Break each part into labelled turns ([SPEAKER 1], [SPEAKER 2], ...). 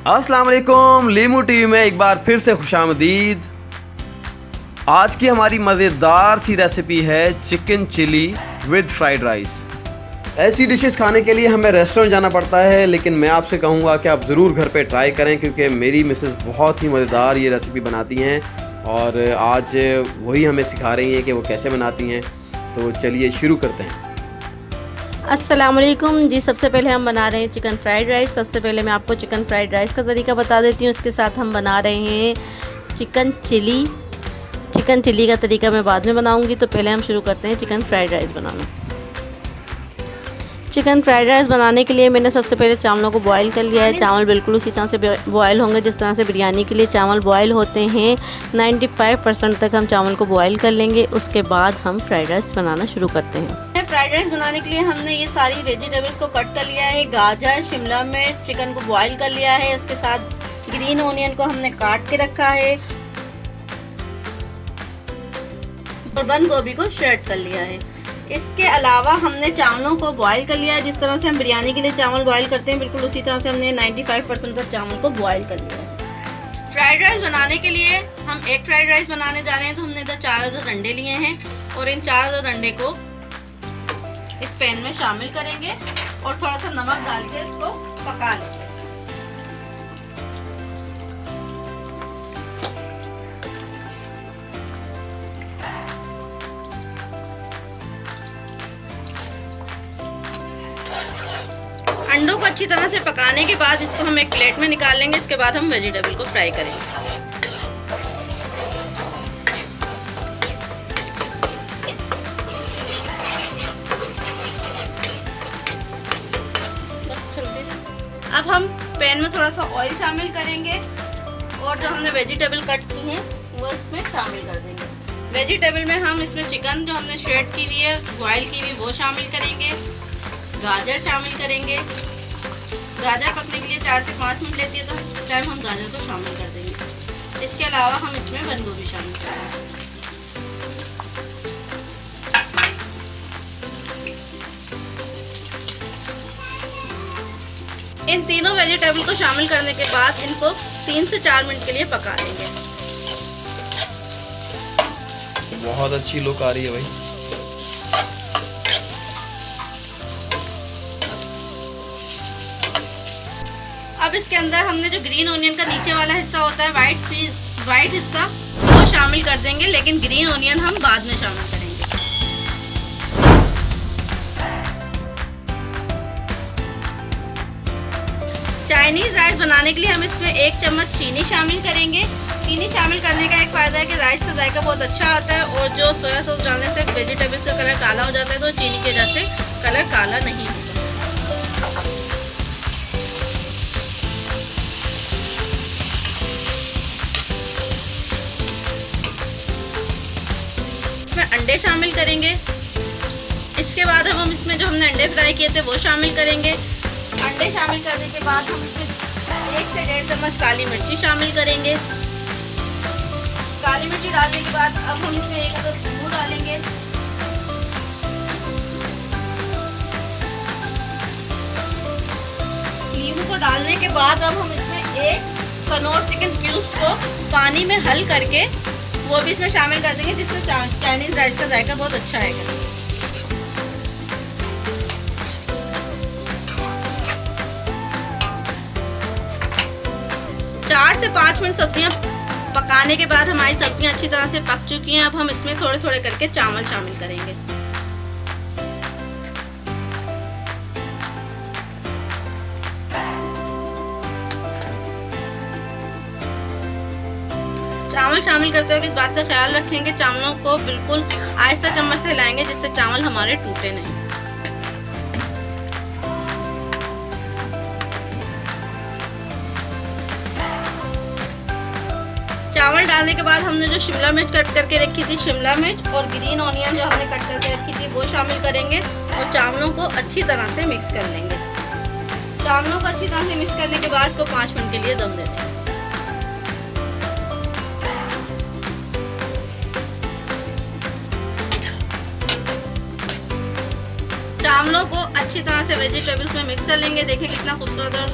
[SPEAKER 1] अस्सलाम वालेकुम, लीमू टीवी में एक बार फिर से खुशामदीद। आज की हमारी मज़ेदार सी रेसिपी है chicken chilli with fried rice. ऐसी डिशेस खाने के लिए हमें रेस्टोरेंट जाना पड़ता है, लेकिन मैं आपसे कहूँगा कि आप ज़रूर घर पे ट्राई करें, क्योंकि मेरी मिसेस बहुत ही मज़ेदार ये रेसिपी बनाती हैं और आज वही हमें सिखा रही हैं कि वो कैसे बनाती हैं। तो चलिए शुरू करते हैं।
[SPEAKER 2] अस्सलाम वालेकुम जी। सबसे पहले हम बना रहे हैं चिकन फ्राइड राइस। सबसे पहले मैं आपको चिकन फ्राइड राइस का तरीका बता देती हूँ। उसके साथ हम बना रहे हैं चिकन चिली का तरीका मैं बाद में बनाऊँगी। तो पहले हम शुरू करते हैं चिकन फ्राइड राइस बनाना। चिकन फ्राइड राइस बनाने के लिए मैंने सबसे पहले चावलों को बॉईल कर लिया है। चावल बिल्कुल उसी तरह से बॉईल होंगे जिस तरह से बिरयानी के लिए चावल बॉईल होते हैं। 95% तक हम चावल को बॉईल कर लेंगे। उसके बाद हम फ्राइड राइस बनाना शुरू करते हैं। फ्राइड राइस बनाने के लिए हमने ये सारी वेजिटेबल्स को कट कर लिया है। गाजर, शिमला मिर्च, चिकन को बॉईल कर लिया है। उसके साथ ग्रीन ओनियन को हमने काट के रखा है और बंद गोभी को श्रेड कर लिया है। इसके अलावा हमने चावलों को बॉईल कर लिया है। जिस तरह से हम बिरयानी के लिए चावल बॉईल करते हैं, बिल्कुल उसी तरह से हमने 95% तक चावल को बॉईल कर लिया है। फ्राइड राइस बनाने के लिए हम एक फ्राइड राइस बनाने जा रहे हैं। तो हमने इधर 4 अदद अंडे लिए हैं और इन 4 अदद अंडे को इस पैन में शामिल करेंगे और थोड़ा सा नमक डाल के इसको पका लेंगे। अंडों को अच्छी तरह से पकाने के बाद इसको हम एक प्लेट में निकाल लेंगे। इसके बाद हम वेजिटेबल को फ्राई करेंगे। अब हम पैन में थोड़ा सा ऑयल शामिल करेंगे और जो हमने वेजिटेबल कट की हैं वो इसमें शामिल कर देंगे। वेजिटेबल में हम इसमें चिकन जो हमने श्रेड की हुई है, बॉयल की हुई, वो शामिल करेंगे। गाजर शामिल करेंगे। गाजर पकने के लिए 4 से 5 मिनट लेती है, तो इस टाइम हम गाजर को शामिल कर देंगे। इसके अलावा हम इसमें बंद गोभी शामिल करेंगे। इन तीनों वेजिटेबल को शामिल करने के बाद इनको 3 से 4 मिनट के लिए पका लेंगे।
[SPEAKER 1] बहुत अच्छी लुक आ रही है भाई।
[SPEAKER 2] अब इसके अंदर हमने जो ग्रीन ओनियन का नीचे वाला हिस्सा होता है, वाइट हिस्सा, वो शामिल कर देंगे, लेकिन ग्रीन ओनियन हम बाद में शामिल करेंगे। चाइनीज़ राइस बनाने के लिए हम इसमें 1 चम्मच चीनी शामिल करेंगे। चीनी शामिल करने का एक फ़ायदा है कि राइस का जायका बहुत अच्छा आता है और जो सोया सॉस डालने से वेजिटेबल्स का कलर काला हो जाता है, तो चीनी की वजह से कलर काला नहीं होता। इसमें अंडे शामिल करेंगे। इसके बाद हम इसमें जो हमने अंडे फ्राई किए थे वो शामिल करेंगे। अंडे शामिल करने के बाद हम इसमें 1 से 1.5 चम्मच काली मिर्ची शामिल करेंगे। काली मिर्ची डालने के बाद अब हम इसमें 1 अदद नींबू डालेंगे। नींबू को डालने के बाद अब हम इसमें 1 कनौर चिकन क्यूब्स को पानी में हल करके वो भी इसमें शामिल कर देंगे, जिससे चाइनीज़ राइस का जायका बहुत अच्छा आएगा। 4 से 5 मिनट सब्जियां पकाने के बाद हमारी सब्जियां अच्छी तरह से पक चुकी हैं। अब हम इसमें थोड़े थोड़े करके चावल शामिल करेंगे। चावल शामिल करते हुए इस बात का ख्याल रखेंगे, चावलों को बिल्कुल आहिस्ता चम्मच से हिलाएंगे, जिससे चावल हमारे टूटे नहीं। चावल डालने के बाद हमने जो शिमला मिर्च कट करके रखी थी, शिमला मिर्च और ग्रीन ओनियन जो हमने कट करके रखी थी, वो शामिल करेंगे और चावलों को अच्छी तरह से मिक्स कर लेंगे। चावलों को अच्छी तरह से मिक्स करने के बाद इसको 5 मिनट के लिए दम दे देंगे। चावलों को अच्छी तरह से वेजिटेबल्स में मिक्स कर लेंगे। देखिए कितना खूबसूरत और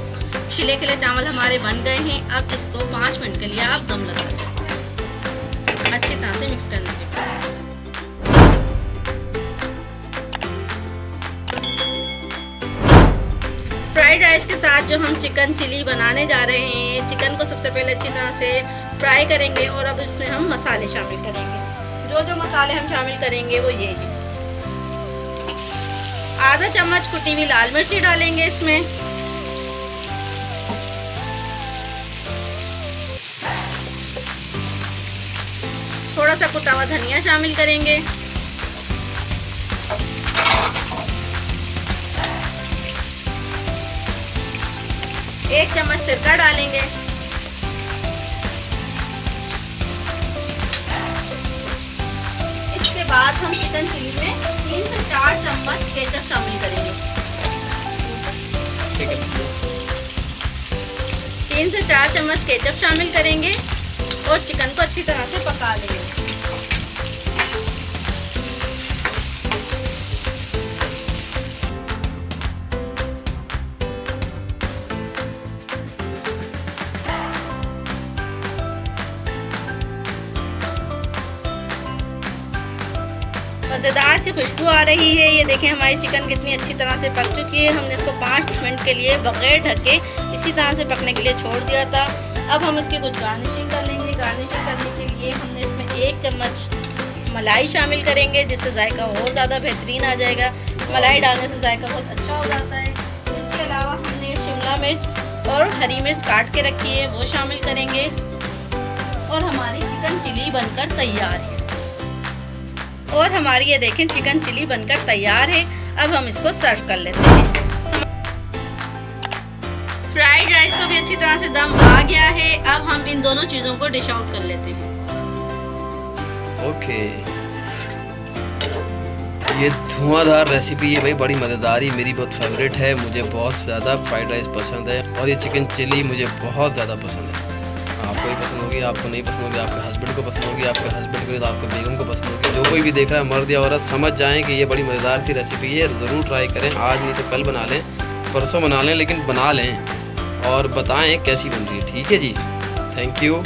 [SPEAKER 2] खिले खिले चावल हमारे बन गए हैं। अब इसको 5 मिनट के लिए आप दम लगा दें अच्छी तरह से मिक्स करने के बाद। फ्राइड राइस के साथ जो हम चिकन चिली बनाने जा रहे हैं, चिकन को सबसे पहले अच्छी तरह से फ्राई करेंगे और अब इसमें हम मसाले शामिल करेंगे। जो जो मसाले हम शामिल करेंगे वो ये हैं। आधा चम्मच कुटी हुई लाल मिर्ची डालेंगे इसमें, थोड़ा सा कुटा हुआ धनिया शामिल करेंगे, एक चम्मच सिरका डालेंगे, इसके बाद हम चिकन चिली में 3 से 4 चम्मच केचप शामिल करेंगे। 3 से 4 चम्मच केचप शामिल करेंगे और चिकन को अच्छी तरह से पका लेंगे। मज़ेदार सी खुशबू आ रही है। ये देखें हमारी चिकन कितनी अच्छी तरह से पक चुकी है। हमने इसको 5 मिनट के लिए बगैर ढके इसी तरह से पकने के लिए छोड़ दिया था। अब हम इसकी कुछ गार्निशिंग कर लेंगे। गार्निशिंग करने के लिए हमने इसमें 1 चम्मच मलाई शामिल करेंगे, जिससे जायका और ज़्यादा बेहतरीन आ जाएगा। मलाई डालने से जायका बहुत अच्छा हो जाता है। इसके अलावा हमने शिमला मिर्च और हरी मिर्च काट के रखी है, वो शामिल करेंगे और हमारी चिकन चिली बनकर तैयार है। और हमारी ये देखें चिकन चिली बनकर तैयार है। अब हम इसको सर्व कर लेते हैं। फ्राइड राइस को भी अच्छी तरह से दम आ गया है। अब हम इन दोनों चीज़ों को डिश आउट कर लेते हैं।
[SPEAKER 1] ओके, ये धुआंधार रेसिपी है भाई, बड़ी मज़ेदार ही, मेरी बहुत फेवरेट है। मुझे बहुत ज़्यादा फ्राइड राइस पसंद है और ये चिकन चिली मुझे बहुत ज़्यादा पसंद है। आपको ही पसंद होगी, आपको नहीं पसंद होगी, आपके हस्बैंड को पसंद होगी, आपके हस्बैंड को नहीं तो आपके बेगम को पसंद होगी। जो कोई भी देख रहा है, मर्द या औरत, समझ जाएं कि ये बड़ी मज़ेदार सी रेसिपी है। ज़रूर ट्राई करें, आज नहीं तो कल बना लें, परसों बना लें, लेकिन बना लें और बताएं कैसी बन रही है। ठीक है जी, थैंक यू।